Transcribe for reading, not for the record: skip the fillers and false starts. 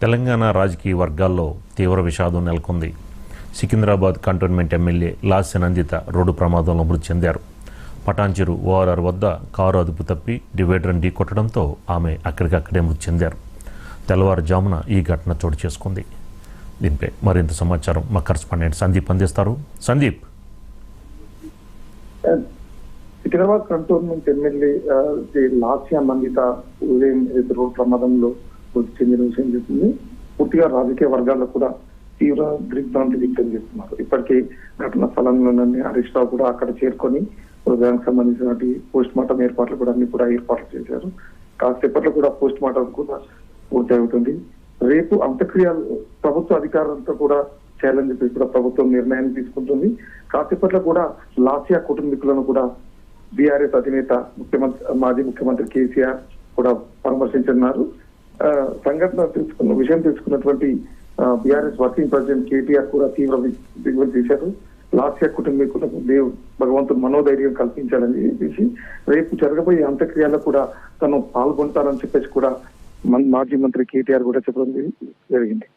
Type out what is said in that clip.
తెలంగాణ రాజకీయ వర్గాల్లో తీవ్ర విషాదం నెలకొంది. Secunderabad cantonment MLA Lasya Nanditha road ప్రమాదంలో మృతి చెందారు. పటాన్చెరు ఓఆర్ఆర్ వద్ద కారు అదుపు తప్పి డివైడర్ను ఢీకొట్టడంతో ఆమె అక్కడికక్కడే మృతి చెందారు. తెల్లవారుజామున ఈ ఘటన చోటు చేసుకుంది. దీనిపై మరింత సమాచారం మా కరెస్పాండెంట్ సందీప్ అందిస్తారు. సందీప్, సికింద్రాబాద్ కంటోన్మెంట్ ఎమ్మెల్యే లాస్య నందిత ఉదయం రోడ్డు ప్రమాదంలో మృతి చెందిన విషయం చెప్తుంది. పూర్తిగా రాజకీయ వర్గాల్లో కూడా తీవ్ర దిగ్భ్రాంతి వ్యక్తం చేస్తున్నారు. ఇప్పటికే ఘటనా స్థలంలోనే హరీష్ రావు కూడా అక్కడ చేరుకొని దానికి సంబంధించిన పోస్ట్ మార్టం ఏర్పాట్లు కూడా అన్ని కూడా ఏర్పాట్లు చేశారు. కాసేపట్లో కూడా పోస్ట్ మార్టం కూడా పూర్తి అవుతుంది. రేపు అంత్యక్రియలు ప్రభుత్వ అధికారులతో కూడా చేయాలని చెప్పి కూడా ప్రభుత్వం నిర్ణయాన్ని తీసుకుంటుంది. కాసేపట్లో కూడా లాస్య కుటుంబీకులను కూడా బీఆర్ఎస్ అధినేత మాజీ ముఖ్యమంత్రి కేసీఆర్ కూడా పరామర్శించనున్నారు. సంఘటన విషయం తెలుసుకున్నటువంటి బీఆర్ఎస్ వర్కింగ్ ప్రెసిడెంట్ కేటీఆర్ కూడా తీవ్ర దిగుబడి చేశారు. లాస్య కుటుంబీకులకు భగవంతుడు మనోధైర్యం కల్పించాలని చెప్పేసి రేపు జరగబోయే అంత్యక్రియల్లో కూడా తను పాల్గొంటారని చెప్పేసి కూడా మాజీ మంత్రి కేటీఆర్ కూడా చెప్పడం జరిగింది.